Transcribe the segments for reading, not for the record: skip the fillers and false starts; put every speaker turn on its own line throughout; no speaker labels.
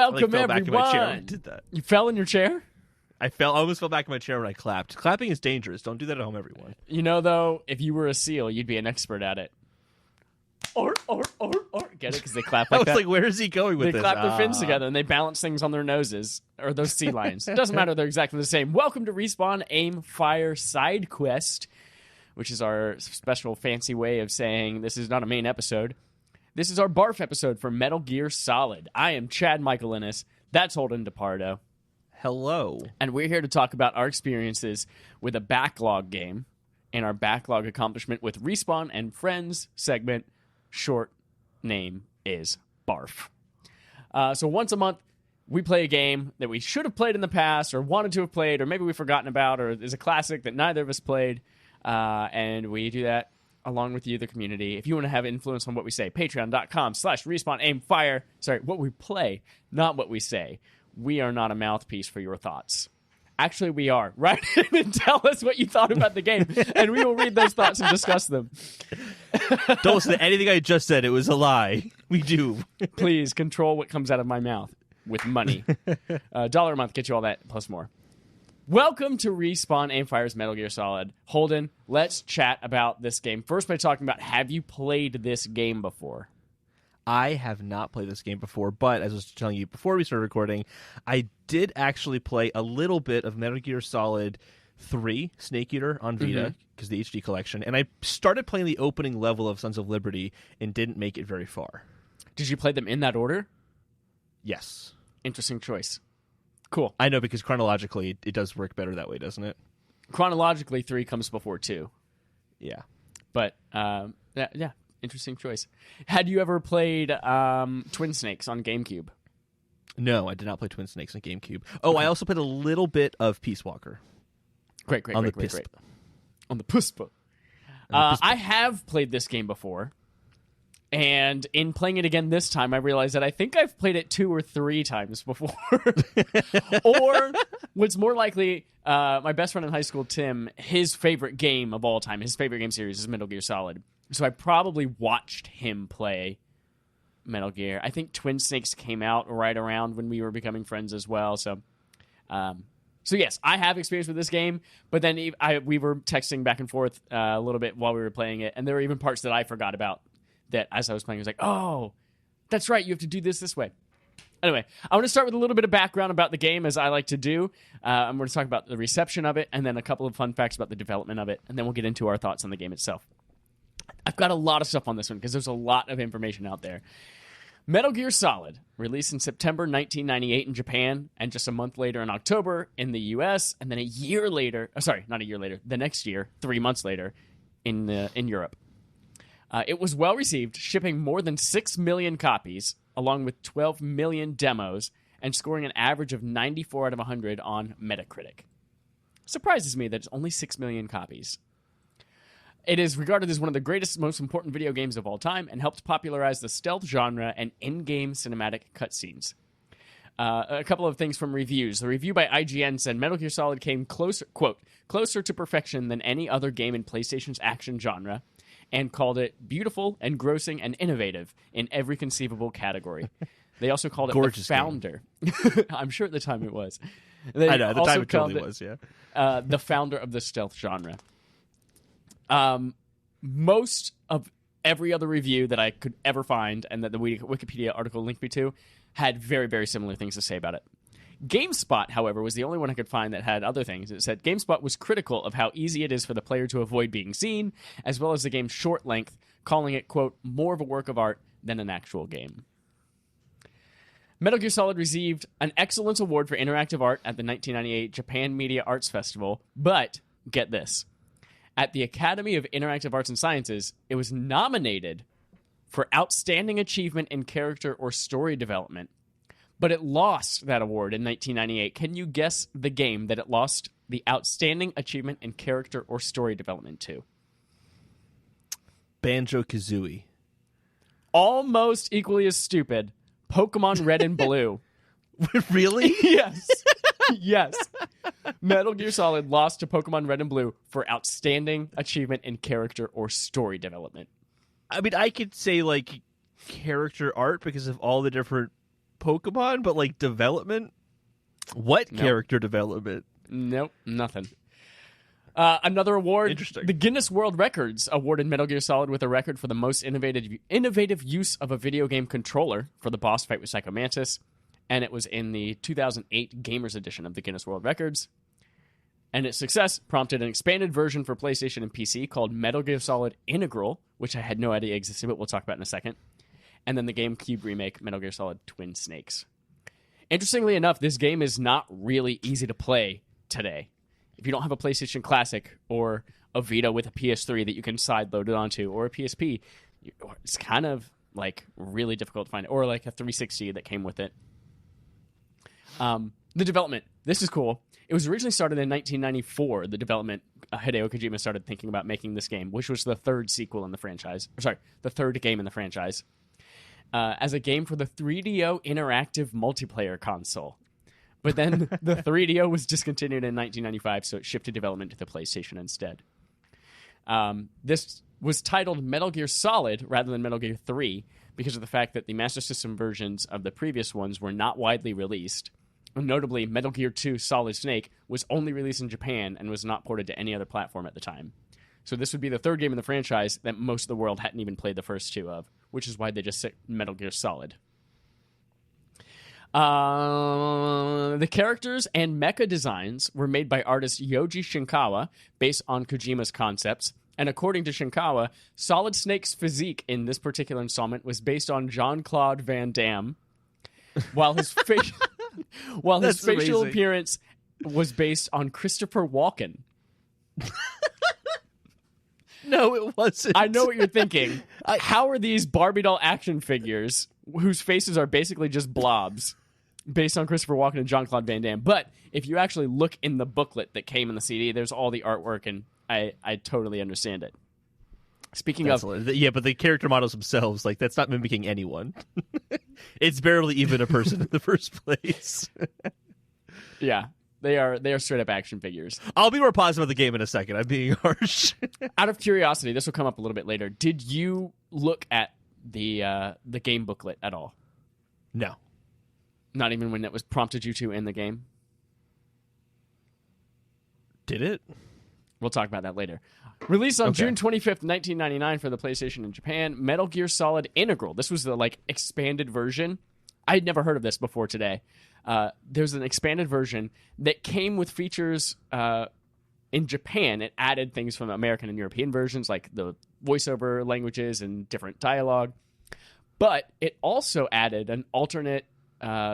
Welcome,
fell back in my chair when I
everyone.
did that.
You fell in your chair?
I almost fell back in my chair when I clapped. Clapping is dangerous. Don't do that at home, everyone.
You know, though, if you were a seal, you'd be an expert at it. Or. Get it? Because they clap
I
like
was
that.
like, where is he going with
They
this?
clap their fins together and they balance things on their noses. Or those sea lions. It doesn't matter. They're exactly the same. Welcome to Respawn Aim Fire Side Quest, which is our special fancy way of saying this is not a main episode. This is our BARF episode for Metal Gear Solid. I am Chad Michael Innes. That's Holden DePardo.
Hello.
And we're here to talk about our experiences with a backlog game and our backlog accomplishment with Respawn and Friends segment. Short name is BARF. So once a month, we play a game that we should have played in the past or wanted to have played or maybe we've forgotten about or is a classic that neither of us played. And we do that along with you, the community. If you want to have influence on what we say, patreon.com/respawnaimfire. Sorry, what we play, not what we say. We are not a mouthpiece for your thoughts. Actually, we are. Write in and tell us what you thought about the game, and we will read those thoughts and discuss them.
Don't listen to anything I just said. It was a lie. We do.
Please control what comes out of my mouth with money. $1 a month, get you all that, plus more. Welcome to Respawn Aimfire's Metal Gear Solid. Holden, let's chat about this game. First by talking about, have you played this game before?
I have not played this game before, but as I was telling you before we started recording, I did actually play a little bit of Metal Gear Solid 3 Snake Eater on Vita, because the HD collection, and I started playing the opening level of Sons of Liberty and didn't make it very far.
Did you play them in that order?
Yes.
Interesting choice. Cool.
I know, because chronologically it does work better that way, doesn't it?
Chronologically, 3 comes before 2.
Yeah.
But, yeah, interesting choice. Had you ever played Twin Snakes on GameCube?
No, I did not play Twin Snakes on GameCube. Oh, I also played a little bit of Peace Walker.
Great.
On the
Great. On the PUSPA. I have played this game before. And in playing it again this time, I realized that I think I've played it 2 or 3 times before. Or what's more likely, my best friend in high school, Tim, his favorite game of all time, his favorite game series is Metal Gear Solid. So I probably watched him play Metal Gear. I think Twin Snakes came out right around when we were becoming friends as well. So yes, I have experience with this game. But then we were texting back and forth a little bit while we were playing it. And there were even parts that I forgot about. That as I was playing, I was like, oh, that's right, you have to do this way. Anyway, I want to start with a little bit of background about the game, as I like to do. I'm going to talk about the reception of it, and then a couple of fun facts about the development of it, and then we'll get into our thoughts on the game itself. I've got a lot of stuff on this one, because there's a lot of information out there. Metal Gear Solid, released in September 1998 in Japan, and just a month later in October in the US, and then a year later, not a year later, the next year, 3 months later, in Europe. It was well received, shipping more than 6 million copies, along with 12 million demos, and scoring an average of 94 out of 100 on Metacritic. Surprises me that it's only 6 million copies. It is regarded as one of the greatest, most important video games of all time, and helped popularize the stealth genre and in-game cinematic cutscenes. A couple of things from reviews. The review by IGN said Metal Gear Solid came closer to perfection than any other game in PlayStation's action genre, and called it beautiful, engrossing, and innovative in every conceivable category. They also called it
Gorgeous
the founder. I'm sure at the time it was.
I know, at the time it totally was, yeah.
The founder of the stealth genre. Most of every other review that I could ever find, and that the Wikipedia article linked me to, had very, very similar things to say about it. GameSpot, however, was the only one I could find that had other things. It said GameSpot was critical of how easy it is for the player to avoid being seen, as well as the game's short length, calling it, quote, more of a work of art than an actual game. Metal Gear Solid received an Excellence Award for Interactive Art at the 1998 Japan Media Arts Festival, but, get this, at the Academy of Interactive Arts and Sciences, it was nominated for Outstanding Achievement in Character or Story Development, but it lost that award in 1998. Can you guess the game that it lost the Outstanding Achievement in Character or Story Development to?
Banjo-Kazooie.
Almost equally as stupid, Pokemon Red and Blue.
Really?
Yes. Yes. Metal Gear Solid lost to Pokemon Red and Blue for Outstanding Achievement in Character or Story Development.
I mean, I could say, like, character art because of all the different Pokemon, but like development. What character development?
Nope, nothing. Another award.
Interesting.
The Guinness World Records awarded Metal Gear Solid with a record for the most innovative use of a video game controller for the boss fight with Psycho Mantis, and it was in the 2008 Gamers Edition of the Guinness World Records. And its success prompted an expanded version for PlayStation and PC called Metal Gear Solid Integral, which I had no idea existed, but we'll talk about in a second. And then the GameCube remake, Metal Gear Solid Twin Snakes. Interestingly enough, this game is not really easy to play today. If you don't have a PlayStation Classic or a Vita with a PS3 that you can sideload it onto, or a PSP, it's kind of like really difficult to find, or like a 360 that came with it. The development. This is cool. It was originally started in 1994. The development, Hideo Kojima started thinking about making this game, which was the third sequel in the franchise. The third game in the franchise. As a game for the 3DO interactive multiplayer console. But then the 3DO was discontinued in 1995, so it shifted development to the PlayStation instead. This was titled Metal Gear Solid rather than Metal Gear 3 because of the fact that the Master System versions of the previous ones were not widely released. Notably, Metal Gear 2 Solid Snake was only released in Japan and was not ported to any other platform at the time. So this would be the third game in the franchise that most of the world hadn't even played the first two of, which is why they just said Metal Gear Solid. The characters and mecha designs were made by artist Yoji Shinkawa based on Kojima's concepts. And according to Shinkawa, Solid Snake's physique in this particular installment was based on Jean-Claude Van Damme, while his facial appearance was based on Christopher Walken.
No, it wasn't.
I know what you're thinking. How are these Barbie doll action figures, whose faces are basically just blobs, based on Christopher Walken and Jean-Claude Van Damme? But if you actually look in the booklet that came in the CD, there's all the artwork, and I totally understand it. Speaking of...
Yeah, but the character models themselves, like, that's not mimicking anyone. It's barely even a person in the first place.
Yeah, they are straight-up action figures.
I'll be more positive about the game in a second. I'm being harsh.
Out of curiosity, this will come up a little bit later. Did you look at the game booklet at all?
No.
Not even when it was prompted you to in the game?
Did it?
We'll talk about that later. Released on June 25th, 1999 for the PlayStation in Japan, Metal Gear Solid Integral. This was the expanded version. I'd never heard of this before today. There's an expanded version that came with features in Japan. It added things from American and European versions, like the voiceover languages and different dialogue. But it also added an alternate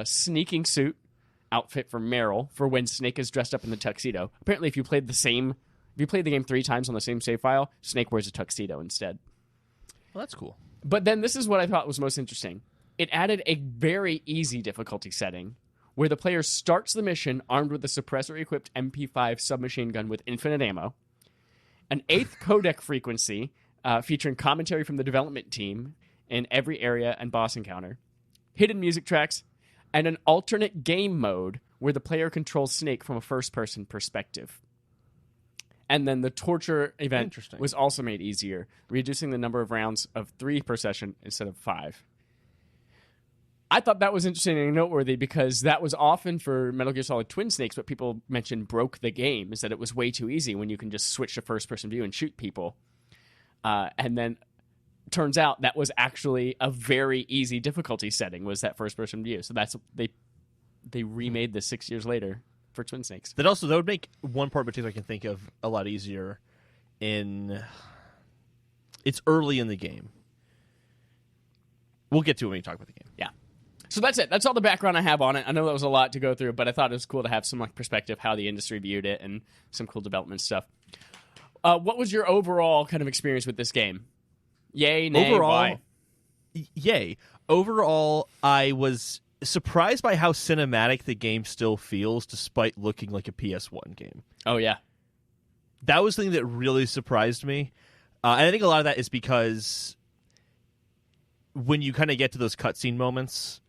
sneaking suit outfit for Meryl for when Snake is dressed up in the tuxedo. Apparently, if you played the game 3 times on the same save file, Snake wears a tuxedo instead.
Well, that's cool.
But then this is what I thought was most interesting. It added a very easy difficulty setting where the player starts the mission armed with a suppressor-equipped MP5 submachine gun with infinite ammo, an 8th codec frequency featuring commentary from the development team in every area and boss encounter, hidden music tracks, and an alternate game mode where the player controls Snake from a first-person perspective. And then the torture event was also made easier, reducing the number of rounds of 3 per session instead of 5. I thought that was interesting and noteworthy because that was often for Metal Gear Solid Twin Snakes what people mentioned broke the game, is that it was way too easy when you can just switch to first-person view and shoot people. And then turns out that was actually a very easy difficulty setting, was that first-person view. So that's they remade this 6 years later for Twin Snakes.
That would make one part in particular I can think of a lot easier. It's early in the game. We'll get to it when we talk about the game.
Yeah. So that's it. That's all the background I have on it. I know that was a lot to go through, but I thought it was cool to have some perspective how the industry viewed it and some cool development stuff. What was your overall kind of experience with this game? Yay, nay, why?
Yay. Overall, I was surprised by how cinematic the game still feels despite looking like a PS1 game.
Oh, yeah.
That was the thing that really surprised me. And I think a lot of that is because when you kind of get to those cutscene moments,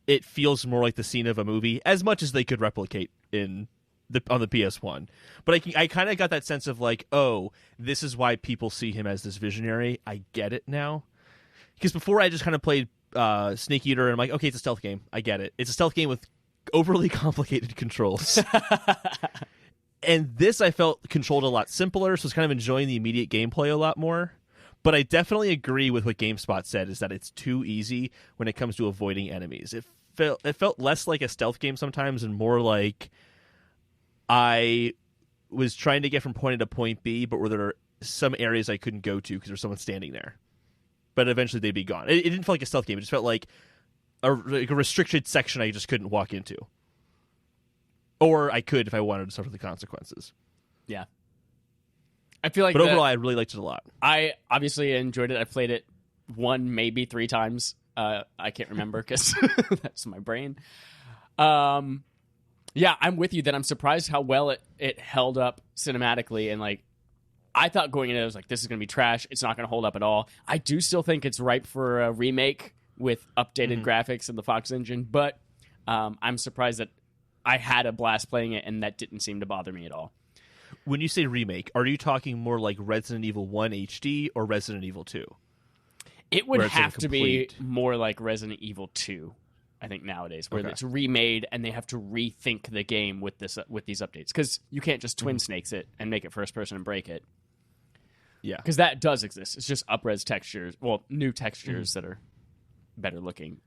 it feels more like the scene of a movie, as much as they could replicate on the PS1. But I kind of got that sense of like, oh, this is why people see him as this visionary. I get it now. Because before I just kind of played Snake Eater, and I'm like, okay, it's a stealth game. I get it. It's a stealth game with overly complicated controls. And this I felt controlled a lot simpler, so I was kind of enjoying the immediate gameplay a lot more. But I definitely agree with what GameSpot said, is that it's too easy when it comes to avoiding enemies. It felt less like a stealth game sometimes and more like I was trying to get from point A to point B, but where there are some areas I couldn't go to because there's someone standing there. But eventually they'd be gone. It didn't feel like a stealth game. It just felt like a restricted section I just couldn't walk into. Or I could if I wanted to suffer the consequences.
Yeah. I feel like
But overall, I really liked it a lot.
I obviously enjoyed it. I played it 1, maybe 3 times. I can't remember because that's my brain. Yeah, I'm with you that I'm surprised how well it held up cinematically. And, like, I thought going into it, I was like, this is going to be trash. It's not going to hold up at all. I do still think it's ripe for a remake with updated graphics and the Fox engine. But I'm surprised that I had a blast playing it, and that didn't seem to bother me at all.
When you say remake, are you talking more like Resident Evil 1 HD or Resident Evil 2?
It would have to be more like Resident Evil 2, I think, nowadays, where it's remade and they have to rethink the game with these updates. Because you can't just twin snakes it and make it first person and break it.
Yeah.
Because that does exist. It's just up-res textures, well, new textures that are better looking.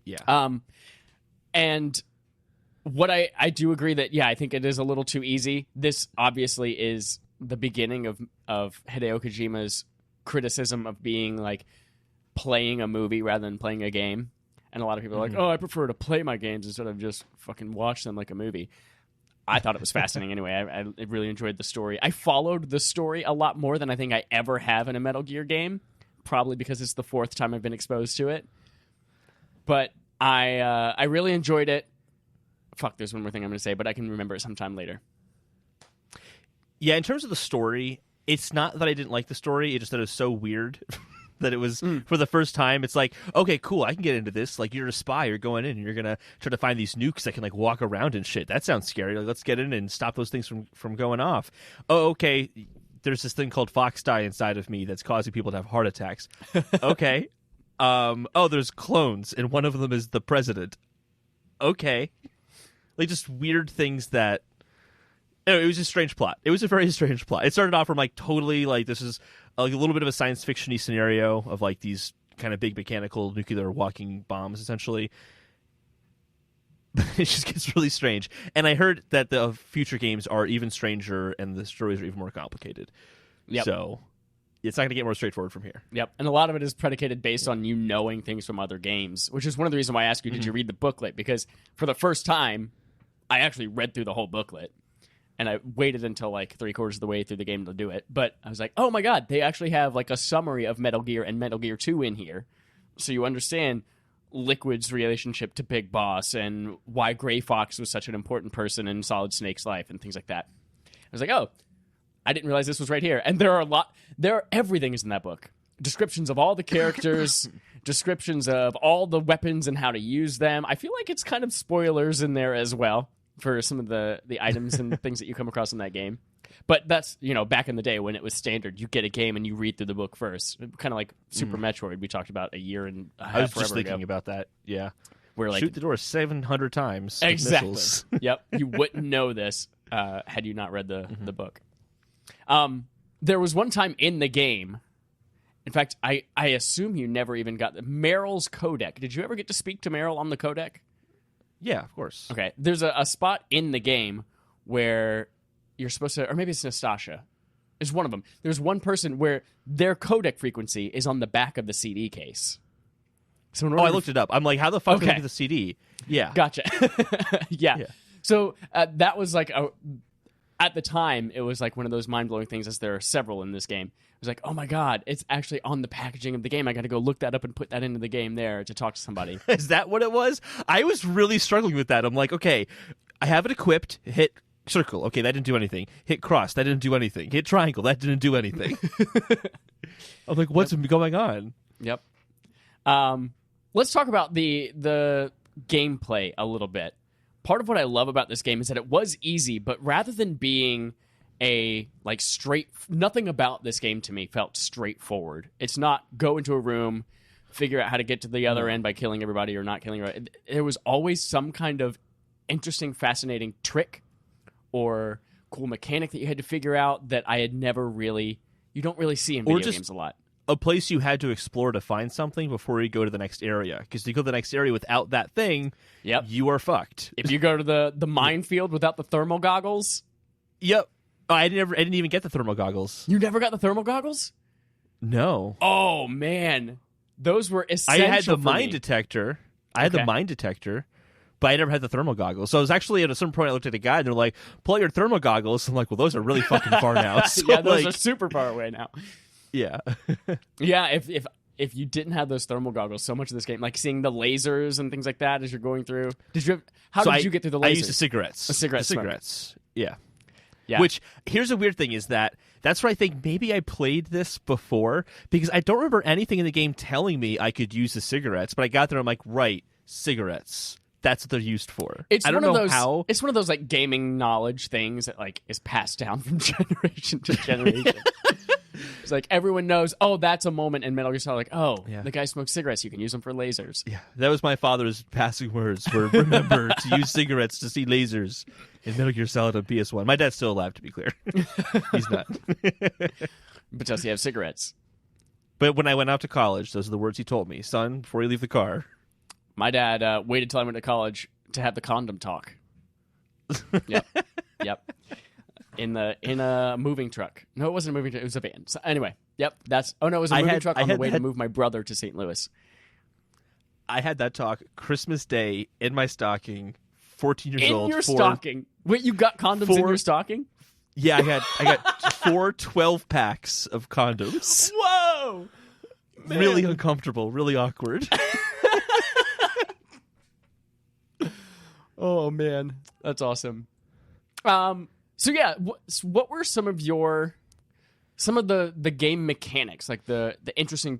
Yeah.
And what I do agree that, yeah, I think it is a little too easy. This obviously is the beginning of Hideo Kojima's criticism of being like playing a movie rather than playing a game. And a lot of people are like, oh, I prefer to play my games instead of just fucking watch them like a movie. I thought it was fascinating anyway. I really enjoyed the story. I followed the story a lot more than I think I ever have in a Metal Gear game, probably because it's the 4th time I've been exposed to it. But I really enjoyed it. Fuck, there's one more thing I'm going to say, but I can remember it sometime later.
Yeah, in terms of the story, it's not that I didn't like the story. It's just that it was so weird that it was, for the first time, it's like, okay, cool, I can get into this. Like, you're a spy, you're going in, and you're going to try to find these nukes that can, like, walk around and shit. That sounds scary. Like, let's get in and stop those things from going off. Oh, okay, there's this thing called Fox Die inside of me that's causing people to have heart attacks. Okay. Oh, there's clones, and one of them is the president. Okay. Like, just weird things that... Anyway, it was a strange plot. It was a very strange plot. It started off from, like, totally, like, this is like a little bit of a science fiction-y scenario of, like, these kind of big mechanical nuclear walking bombs, essentially. It just gets really strange. And I heard that the future games are even stranger and the stories are even more complicated.
Yep.
So it's not going to get more straightforward from here.
Yep. And a lot of it is predicated based on you knowing things from other games, which is one of the reasons why I asked you, did you read the booklet? Because for the first time, I actually read through the whole booklet. And I waited until like 3/4 of the way through the game to do it. But I was like, oh my God, they actually have like a summary of Metal Gear and Metal Gear 2 in here. So you understand Liquid's relationship to Big Boss and why Gray Fox was such an important person in Solid Snake's life and things like that. I was like, oh, I didn't realize this was right here. And everything is in that book. Descriptions of all the characters, descriptions of all the weapons and how to use them. I feel like it's kind of spoilers in there as well for some of the items and things that you come across in that game. But that's, back in the day when it was standard, you get a game and you read through the book first. Kind of like Super Metroid we talked about a year and a half
I was just thinking
ago.
About that, yeah.
Where, like,
shoot the door 700 times.
Exactly.
With missiles.
Yep. You wouldn't know this had you not read the book. There was one time in the game, in fact, I assume you never even got Meryl's codec. Did you ever get to speak to Meryl on the codec?
Yeah, of course.
Okay. There's a spot in the game where you're supposed to, or maybe it's Nastasha. It's one of them. There's one person where their codec frequency is on the back of the CD case. So
I looked it up. I'm like, how the fuck did I look at the CD? Yeah.
Gotcha. Yeah. So that was like, at the time, it was like one of those mind-blowing things, as there are several in this game. It was like, oh my God, it's actually on the packaging of the game. I got to go look that up and put that into the game there to talk to somebody.
Is that what it was? I was really struggling with that. I'm like, okay, I have it equipped. Hit circle. Okay, that didn't do anything. Hit cross. That didn't do anything. Hit triangle. That didn't do anything. I'm like, what's going on?
Yep. Let's talk about the gameplay a little bit. Part of what I love about this game is that it was easy, but rather than being nothing about this game to me felt straightforward. It's not go into a room, figure out how to get to the other end by killing everybody or not killing everybody. There was always some kind of interesting, fascinating trick or cool mechanic that you had to figure out that I had never really... You don't really see in video games a lot.
A place you had to explore to find something before you go to the next area. Because if you go to the next area without that thing, you are fucked.
If you go to the minefield without the thermal goggles...
Yep. Oh, I didn't even get the thermal goggles.
You never got the thermal goggles?
No.
Oh, man. Those were essential.
I had the mine detector. The mine detector, but I never had the thermal goggles. So I was actually at a certain point I looked at a guy and they're like, pull out your thermal goggles. I'm like, well, those are really fucking far now. So
yeah, those are super far away now.
Yeah.
Yeah, if you didn't have those thermal goggles, so much of this game, like seeing the lasers and things like that as you're going through. Did you get through the lasers?
I used the cigarettes.
The cigarettes.
Yeah.
Yeah.
Which, here's a weird thing, is that's where I think maybe I played this before, because I don't remember anything in the game telling me I could use the cigarettes, but I got there, I'm like, right, cigarettes. That's what they're used for. I don't know how.
It's one of those like gaming knowledge things that like is passed down from generation to generation. It's like everyone knows, oh, that's a moment in Metal Gear Solid. Like, oh, the guy smokes cigarettes. You can use them for lasers.
Yeah, that was my father's passing words. Were remember to use cigarettes to see lasers in Metal Gear Solid on PS1. My dad's still alive, to be clear. He's not.
But does he have cigarettes?
But when I went out to college, those are the words he told me. Son, before you leave the car.
My dad waited till I went to college to have the condom talk. Yep. In a moving truck. No, it wasn't a moving truck. It was a van. So anyway, it was a moving truck on the way to move my brother to St. Louis.
I had that talk Christmas Day in my stocking, 14 years old.
In your stocking? Wait, you got condoms in your stocking?
Yeah, I got 4 12-packs of condoms.
Whoa! Man.
Really uncomfortable, really awkward.
Oh, man. That's awesome. So yeah, what were some of the game mechanics, like the interesting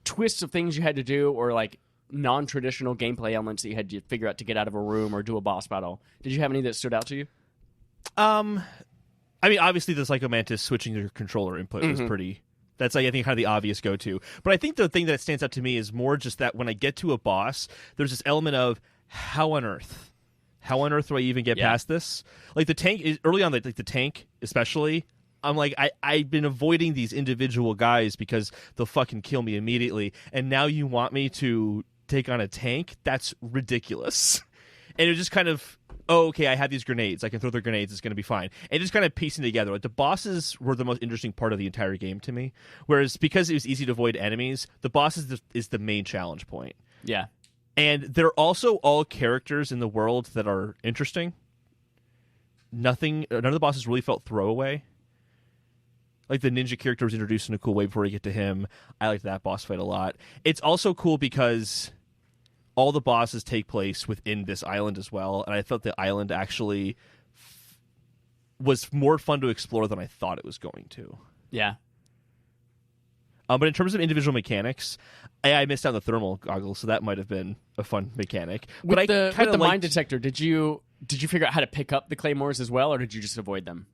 twists of things you had to do, or like non-traditional gameplay elements that you had to figure out to get out of a room or do a boss battle? Did you have any that stood out to you?
I mean, obviously the Psycho Mantis switching your controller input was pretty... That's, like, I think, kind of the obvious go-to. But I think the thing that stands out to me is more just that when I get to a boss, there's this element of, how on earth do I even get past this? Like, the tank, early on, like the tank especially, I'm like, I've been avoiding these individual guys because they'll fucking kill me immediately. And now you want me to take on a tank? That's ridiculous. And it just kind of... oh, okay, I have these grenades. I can throw the grenades. It's going to be fine. And just kind of piecing together. Like, the bosses were the most interesting part of the entire game to me. Whereas, because it was easy to avoid enemies, the bosses is the main challenge point.
Yeah.
And they're also all characters in the world that are interesting. None of the bosses really felt throwaway. Like, the ninja character was introduced in a cool way before we get to him. I liked that boss fight a lot. It's also cool because... all the bosses take place within this island as well, and I thought the island actually was more fun to explore than I thought it was going to.
Yeah.
But in terms of individual mechanics, I missed out on the thermal goggles, so that might have been a fun mechanic.
With the mine detector, did you figure out how to pick up the claymores as well, or did you just avoid them?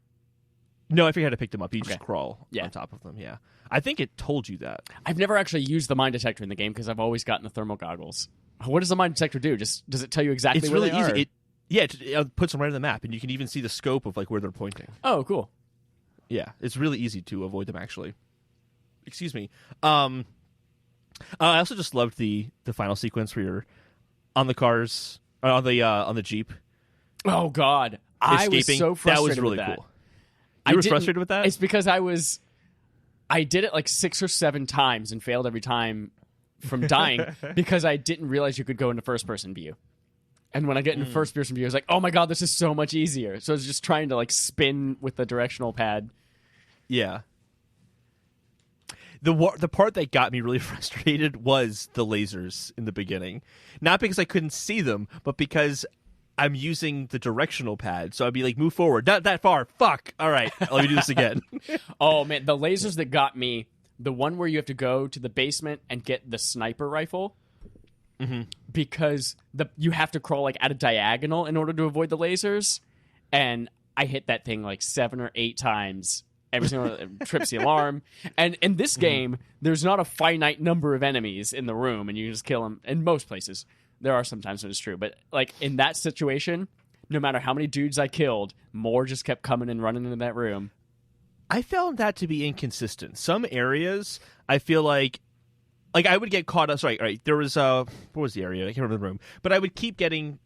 No, I figured out how to pick them up. You just crawl on top of them, yeah. I think it told you that.
I've never actually used the mine detector in the game because I've always gotten the thermal goggles. What does the mine detector do? Does it tell you exactly where they are?
It's really easy. It puts them right on the map, and you can even see the scope of like where they're pointing.
Oh, cool.
Yeah, it's really easy to avoid them, actually. Excuse me. I also just loved the final sequence where you're on the cars, on the Jeep.
Oh God,
escaping.
I was so frustrated.
That was really
with that.
cool. You were frustrated with that?
It's because I did it like 6 or 7 times and failed every time from dying because I didn't realize you could go into first person view. And when I get into first person view, I was like, oh my God, this is so much easier. So I was just trying to like spin with the directional pad.
Yeah. The part that got me really frustrated was the lasers in the beginning. Not because I couldn't see them, but because I'm using the directional pad. So I'd be like, move forward. Not that far. Fuck. All right. Let me do this again.
Oh, man. The lasers that got me, the one where you have to go to the basement and get the sniper rifle. Mm-hmm. Because you have to crawl like at a diagonal in order to avoid the lasers. And I hit that thing like 7 or 8 times Every single trips the alarm. And in this game, there's not a finite number of enemies in the room, and you just kill them. In most places, there are sometimes when it's true, but like in that situation, no matter how many dudes I killed, more just kept coming and running into that room.
I found that to be inconsistent. Some areas, I feel like I would get caught up. Sorry, right? There was what was the area? I can't remember the room, but I would keep getting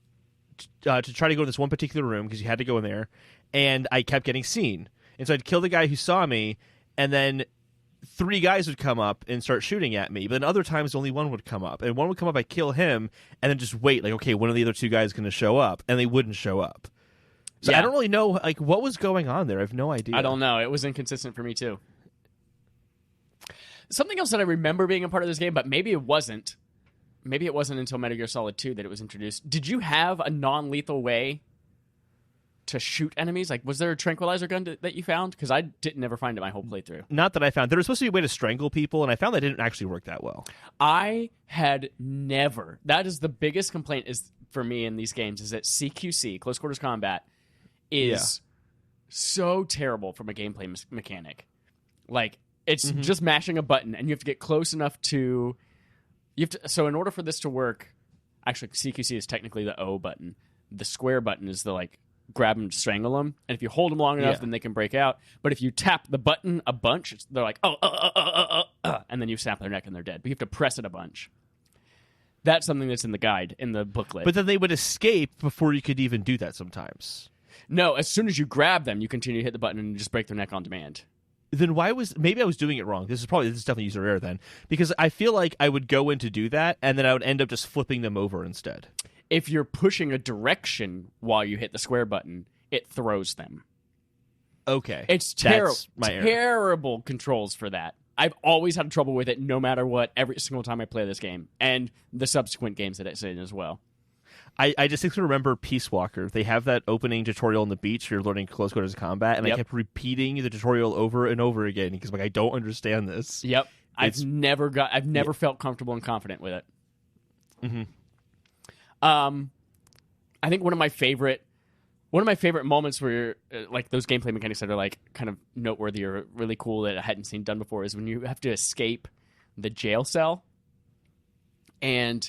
to try to go to this one particular room because you had to go in there, and I kept getting seen. And so I'd kill the guy who saw me, and then 3 guys would come up and start shooting at me. But then other times, only one would come up. And one would come up, I'd kill him, and then just wait, like, okay, when are the other 2 guys going to show up? And they wouldn't show up. So I don't really know, like, what was going on there. I have no idea.
I don't know. It was inconsistent for me, too. Something else that I remember being a part of this game, but maybe it wasn't. Maybe it wasn't until Metal Gear Solid 2 that it was introduced. Did you have a non-lethal way to shoot enemies? Like, was there a tranquilizer gun that you found? Because I didn't never find it my whole playthrough.
Not that I found. There was supposed to be a way to strangle people, and I found that didn't actually work that well.
I had never. That is the biggest complaint is for me in these games is that CQC, close quarters combat, is so terrible from a gameplay mechanic. Like, it's just mashing a button, and you have to get close enough to. So in order for this to work, actually CQC is technically the O button. The square button is the like. Grab them, strangle them, and if you hold them long enough, then they can break out. But if you tap the button a bunch, they're like, and then you snap their neck and they're dead. But you have to press it a bunch. That's something that's in the guide, in the booklet.
But then they would escape before you could even do that sometimes.
No, as soon as you grab them, you continue to hit the button and just break their neck on demand.
Then maybe I was doing it wrong. This is definitely user error then. Because I feel like I would go in to do that, and then I would end up just flipping them over instead.
If you're pushing a direction while you hit the square button, it throws them.
Okay.
It's terrible controls for that. I've always had trouble with it no matter what, every single time I play this game, and the subsequent games that it's in as well.
I distinctly remember Peace Walker. They have that opening tutorial on the beach where you're learning close quarters combat, and I kept repeating the tutorial over and over again because like I don't understand this.
Yep. I've never felt comfortable and confident with it.
Mm-hmm.
I think one of my favorite moments where like those gameplay mechanics that are like kind of noteworthy or really cool that I hadn't seen done before is when you have to escape the jail cell, and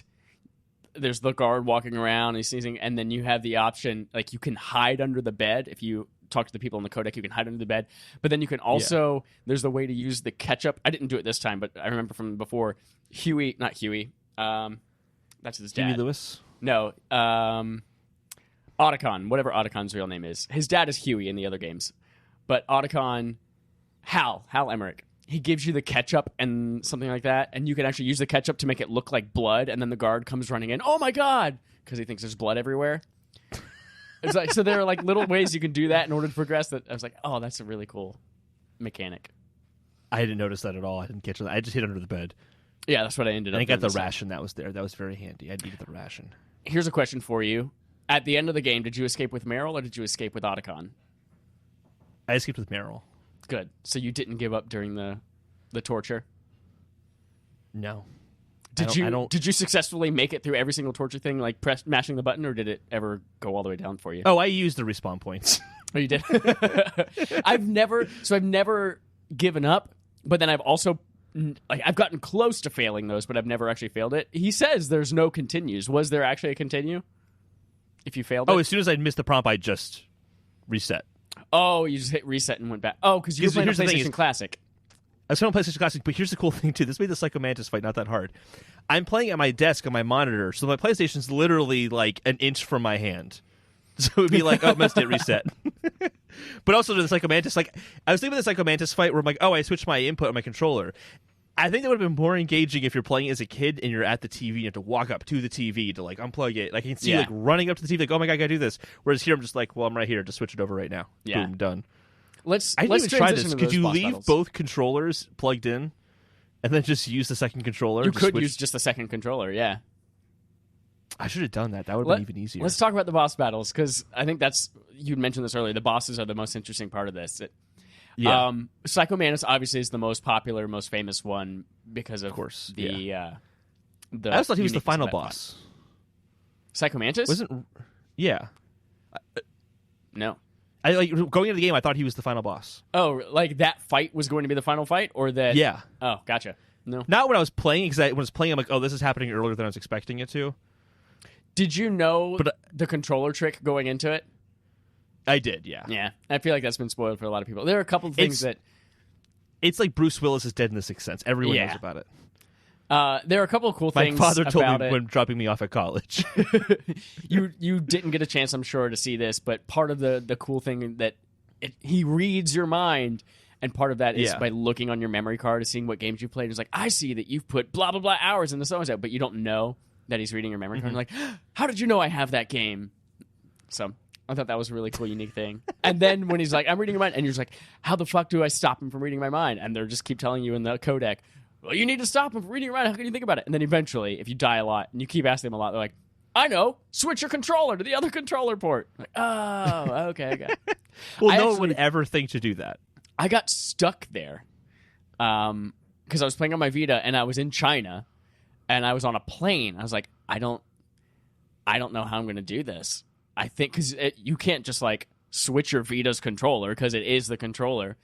there's the guard walking around and he's sneezing, and then you have the option like you can hide under the bed if you talk to the people in the codec. You can hide under the bed, but then you can also there's the way to use the ketchup. I didn't do it this time, but I remember from before. Not Huey. That's his dad.
Huey Lewis.
No, Otacon, whatever Otacon's real name is. His dad is Huey in the other games. But Otacon, Hal Emmerich, he gives you the ketchup and something like that, and you can actually use the ketchup to make it look like blood, and then the guard comes running in, oh my god, because he thinks there's blood everywhere. It's like, so there are like little ways you can do that in order to progress that. I was like, oh, that's a really cool mechanic.
I didn't notice that at all. I didn't catch that. I just hid under the bed.
Yeah, that's what I ended up
doing. I got the
time.
ration that was there. That was very handy. I needed the ration.
Here's a question for you. At the end of the game, did you escape with Meryl or did you escape with Otacon?
I escaped with Meryl.
Good. So you didn't give up during the torture?
No.
Did you successfully make it through every single torture thing, like mashing the button, or did it ever go all the way down for you?
Oh, I used the respawn points.
Oh, you did? I've never given up, but then I've also I've gotten close to failing those, but I've never actually failed it. He says there's no continues. Was there actually a continue? If you failed it?
Oh, as soon as I missed the prompt, I just reset.
Oh, you just hit reset and went back. Oh, because you were playing a PlayStation Classic.
I was playing PlayStation Classic, but here's the cool thing, too. This made the Psycho Mantis fight not that hard. I'm playing at my desk on my monitor, so my PlayStation's literally like an inch from my hand. So it would be like, oh, missed it, reset. But also to the Psycho Mantis, like, I was thinking of the Psycho Mantis fight where I'm like, oh, I switched my input on my controller. I think that would have been more engaging if you're playing as a kid and you're at the TV and you have to walk up to the TV to, like, unplug it. Like, I can see you, like, running up to the TV, like, oh, my God, I gotta do this. Whereas here, I'm just like, well, I'm right here. Just switch it over right now. Yeah. Boom, done. I didn't even try this. Could you leave both controllers plugged in and then just use the second controller?
You could use just the second controller, yeah.
I should have done that. That would have been even easier.
Let's talk about the boss battles, because I think you mentioned this earlier, the bosses are the most interesting part of this. Psycho Mantis obviously is the most popular, most famous one because of course, the
I always thought he was the final boss.
Psycho Mantis?
Yeah.
No.
I like going into the game. I thought he was the final boss.
Oh, like that fight was going to be the final fight, or that?
Yeah.
Oh, gotcha. No.
Not when I was playing, because when I was playing, I'm like, oh, this is happening earlier than I was expecting it to.
Did you know the controller trick going into it?
I did, yeah.
Yeah, I feel like that's been spoiled for a lot of people. There are a couple of things that...
It's like Bruce Willis is dead in The Sixth Sense. Everyone knows about it.
There are a couple of cool things
My father told
about
me
it.
when dropping me off at college.
You didn't get a chance, I'm sure, to see this, but part of the cool thing that he reads your mind, and part of that is by looking on your memory card and seeing what games you played. It's like, I see that you've put blah, blah, blah hours into so-and-so, but you don't know that he's reading your memory card. And you're like, how did you know I have that game? So I thought that was a really cool, unique thing. And then when he's like, I'm reading your mind, and you're just like, how the fuck do I stop him from reading my mind? And they're just keep telling you in the codec, well, you need to stop him from reading your mind. How can you think about it? And then eventually, if you die a lot and you keep asking them a lot, they're like, I know, switch your controller to the other controller port. I'm like, oh, okay.
Well, no one would ever think to do that.
I got stuck there because I was playing on my Vita and I was in China and I was on a plane. I was like, I don't know how I'm going to do this. I think because you can't just like switch your Vita's controller because it is the controller.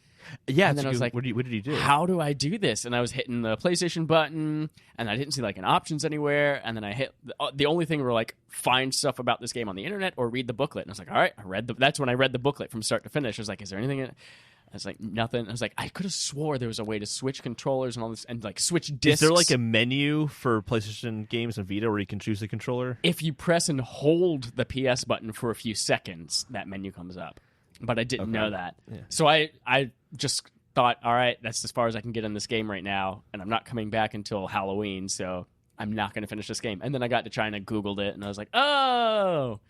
Yeah,
and then I was like,
what did he do?
How do I do this? And I was hitting the PlayStation button, and I didn't see like an options anywhere. And then I hit the only thing were like find stuff about this game on the internet or read the booklet. And I was like, all right, that's when I read the booklet from start to finish. I was like, is there anything in it? I was like, nothing. I was like, I could have swore there was a way to switch controllers and all this, and like switch discs.
Is there like a menu for PlayStation games and Vita where you can choose the controller?
If you press and hold the PS button for a few seconds, that menu comes up. But I didn't know that. Yeah. So I just thought, all right, that's as far as I can get in this game right now, and I'm not coming back until Halloween, so I'm not going to finish this game. And then I got to China, Googled it, and I was like, oh,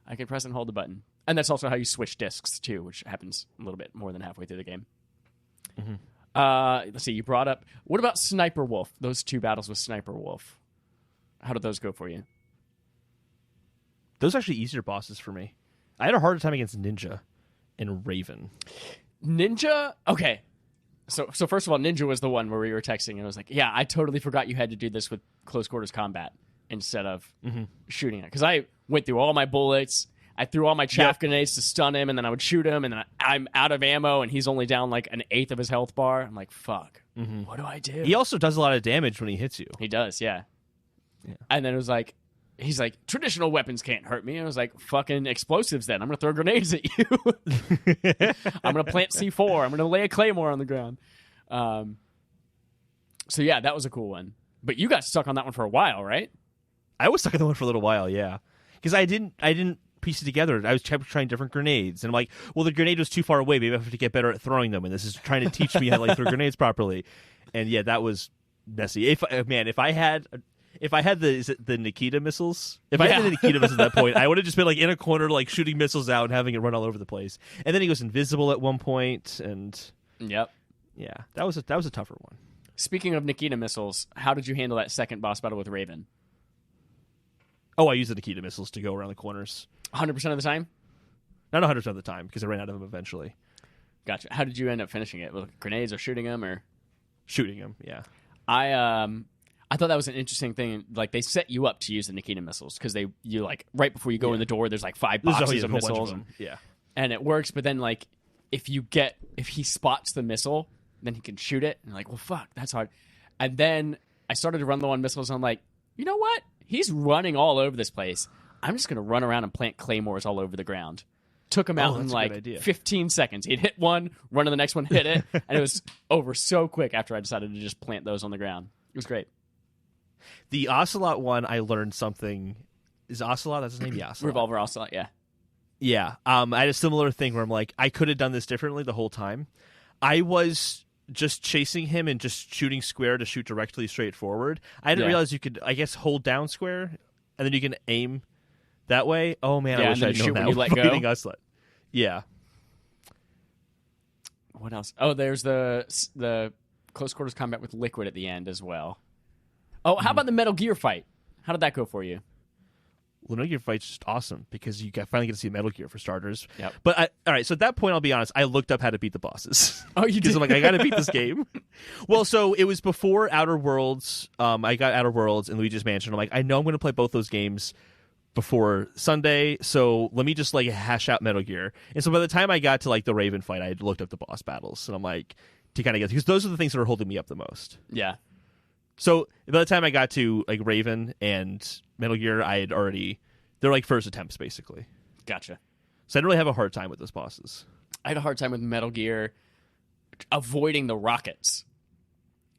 I can press and hold the button. And that's also how you switch discs, too, which happens a little bit more than halfway through the game. Mm-hmm. Let's see, you brought up... What about Sniper Wolf? Those two battles with Sniper Wolf. How did those go for you?
Those are actually easier bosses for me. I had a harder time against Ninja and Raven.
Ninja? Okay. So first of all, Ninja was the one where we were texting, and I was like, yeah, I totally forgot you had to do this with close quarters combat instead of shooting it. Because I went through all my bullets... I threw all my chaff grenades to stun him, and then I would shoot him, and then I'm out of ammo, and he's only down like an eighth of his health bar. I'm like, fuck, what do I do?
He also does a lot of damage when he hits you.
He does, yeah. And then it was like, he's like, traditional weapons can't hurt me. And I was like, fucking explosives then. I'm going to throw grenades at you. I'm going to plant C4. I'm going to lay a claymore on the ground. So yeah, that was a cool one. But you got stuck on that one for a while, right?
I was stuck on that one for a little while, yeah. Because I didn't piece it together. I was trying different grenades, and I'm like, well, the grenade was too far away. Maybe I have to get better at throwing them, and this is trying to teach me how to like throw grenades properly. And yeah, that was messy. If I had the Nikita missiles, I had the Nikita missiles at that point, I would have just been like in a corner, like shooting missiles out and having it run all over the place. And then he goes invisible at one point, and yeah, that was a tougher one.
Speaking of Nikita missiles, how did you handle that second boss battle with Raven?
Oh, I used the Nikita missiles to go around the corners.
100% of the time?
Not 100% of the time, because I ran out of them eventually.
Gotcha. How did you end up finishing it? With grenades or shooting them? Or
shooting them, yeah.
I thought that was an interesting thing. Like, they set you up to use the Nikita missiles, because you like, right before you go in the door, there's like 5 boxes of missiles. And it works, but then, like, if he spots the missile, then he can shoot it. And you're like, well, fuck, that's hard. And then I started to run low on missiles, and I'm like, you know what? He's running all over this place. I'm just going to run around and plant claymores all over the ground. Took him out in like 15 seconds. He'd hit one, run to the next one, hit it, and it was over so quick after I decided to just plant those on the ground. It was great.
The Ocelot one, I learned something. Is Ocelot? That's his name? Yeah, Ocelot.
Revolver Ocelot, yeah.
Yeah. I had a similar thing where I'm like, I could have done this differently the whole time. I was just chasing him and just shooting square to shoot directly straight forward. I didn't realize you could, I guess, hold down square, and then you can aim that way. Oh, man, I wish I'd known that.
You let go.
Ocelot. Yeah.
What else? Oh, there's the close quarters combat with Liquid at the end as well. Oh, how about the Metal Gear fight? How did that go for you?
Well, Metal Gear fight's just awesome because you finally get to see Metal Gear for starters.
Yep.
But all right, so at that point, I'll be honest, I looked up how to beat the bosses.
Oh, you did?
Because I'm like, I got to beat this game. Well, so it was before Outer Worlds. I got Outer Worlds and Luigi's Mansion. I'm like, I know I'm going to play both those games before Sunday, so let me just like hash out Metal Gear. And so by the time I got to like the Raven fight, I had looked up the boss battles, and I'm like, to kind of get, because those are the things that are holding me up the most.
Yeah.
So by the time I got to like Raven and Metal Gear, I had already, they're like first attempts basically.
Gotcha.
So I didn't really have a hard time with those bosses.
I had a hard time with Metal Gear avoiding the rockets.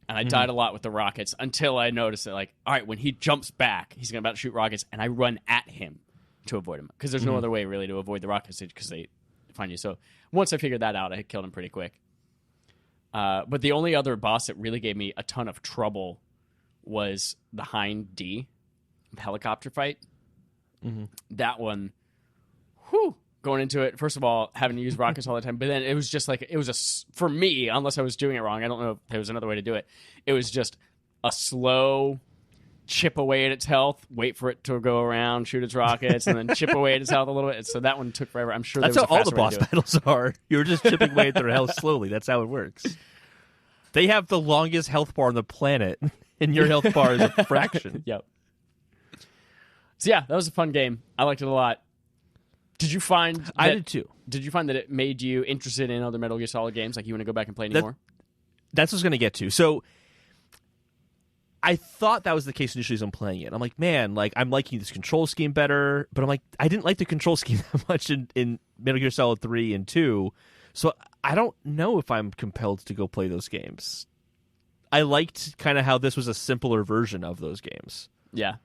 And I died a lot with the rockets until I noticed that, like, all right, when he jumps back, he's about to shoot rockets, and I run at him to avoid him. Because there's no other way, really, to avoid the rockets because they find you. So once I figured that out, I killed him pretty quick. But the only other boss that really gave me a ton of trouble was the Hind D, the helicopter fight. That one, whew, going into it, first of all, having to use rockets all the time, but then it was just like, it was for me, unless I was doing it wrong, I don't know if there was another way to do it, it was just a slow chip away at its health, wait for it to go around, shoot its rockets, and then chip away at its health a little bit. So that one took forever. I'm sure
that's how all the boss battles are. You're just chipping away at their health slowly. That's how it works. They have the longest health bar on the planet, and your health bar is a fraction.
Yep. So yeah, that was a fun game. I liked it a lot. Did you find
I did too.
Did you find that it made you interested in other Metal Gear Solid games? Like you want to go back and play any more?
That's what I was going to get to. So I thought that was the case initially as I'm playing it. I'm like, man, like I'm liking this control scheme better, but I'm like, I didn't like the control scheme that much in Metal Gear Solid 3 and 2. So I don't know if I'm compelled to go play those games. I liked kind of how this was a simpler version of those games.
Yeah.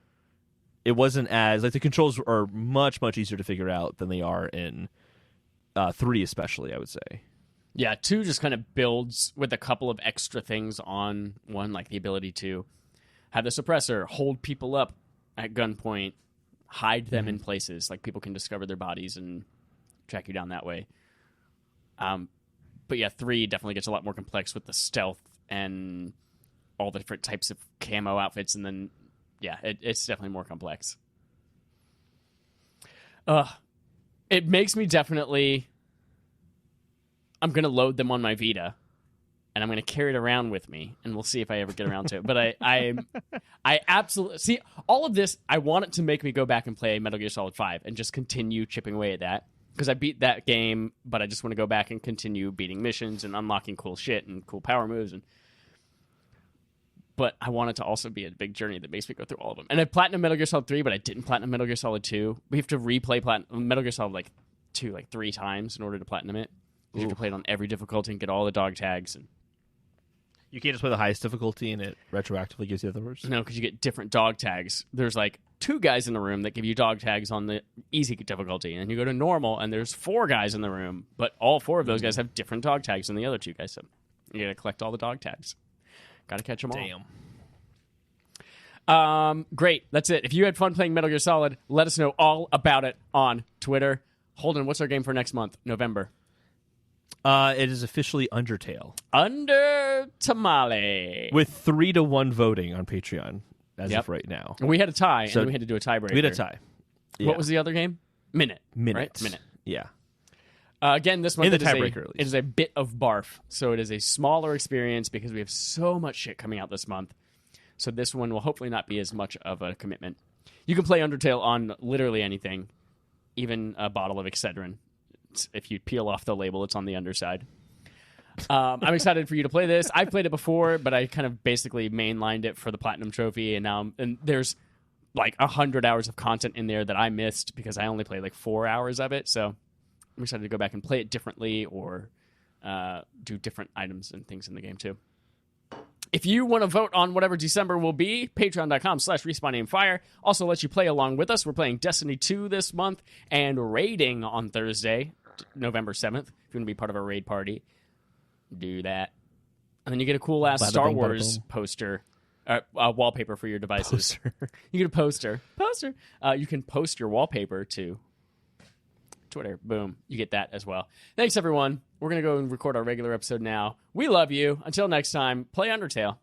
It wasn't as, like, the controls are much, much easier to figure out than they are in 3 especially, I would say.
Yeah, 2 just kind of builds with a couple of extra things on 1, like the ability to have the suppressor, hold people up at gunpoint, hide them in places, like people can discover their bodies and track you down that way. But yeah, 3 definitely gets a lot more complex with the stealth and all the different types of camo outfits, and then yeah, it's definitely more complex. It makes me definitely... I'm going to load them on my Vita, and I'm going to carry it around with me, and we'll see if I ever get around to it. But I absolutely... See, all of this, I want it to make me go back and play Metal Gear Solid 5 and just continue chipping away at that. Because I beat that game, but I just want to go back and continue beating missions and unlocking cool shit and cool power moves and... But I want it to also be a big journey that makes me go through all of them. And I platinum Metal Gear Solid 3, but I didn't platinum Metal Gear Solid 2. We have to replay Metal Gear Solid 2 3 times in order to platinum it. You have to play it on every difficulty and get all the dog tags. And
you can't just play the highest difficulty and it retroactively gives you the others?
No, because you get different dog tags. There's like 2 guys in the room that give you dog tags on the easy difficulty. And then you go to normal and there's 4 guys in the room, but all 4 of those guys have different dog tags than the other 2 guys. So you got to collect all the dog tags. Got to catch them all.
Damn.
Great. That's it. If you had fun playing Metal Gear Solid, let us know all about it on Twitter. Holden, what's our game for next month, November?
It is officially Undertale.
Under Tamale.
With 3-1 voting on Patreon as of right now.
We had a tie, and then we had to do a tiebreaker.
We had a tie. Yeah.
What was the other game? Minute.
Right?
Minute.
Yeah.
Again, this month
in the tiebreaker,
it is a bit of BARF, so it is a smaller experience because we have so much shit coming out this month. So this one will hopefully not be as much of a commitment. You can play Undertale on literally anything, even a bottle of Excedrin. If you peel off the label, it's on the underside. I'm excited for you to play this. I've played it before, but I kind of basically mainlined it for the Platinum Trophy, and there's like 100 hours of content in there that I missed because I only played like 4 hours of it, so I'm excited to go back and play it differently or do different items and things in the game too. If you want to vote on whatever December will be, patreon.com/RespawnAimFire also lets you play along with us. We're playing Destiny 2 this month and raiding on Thursday, November 7th. If you want to be part of a raid party, do that. And then you get a cool-ass Star Wars poster, wallpaper for your devices. You get a poster. You can post your wallpaper to Twitter. Boom. You get that as well. Thanks, everyone. We're going to go and record our regular episode now. We love you. Until next time, play Undertale.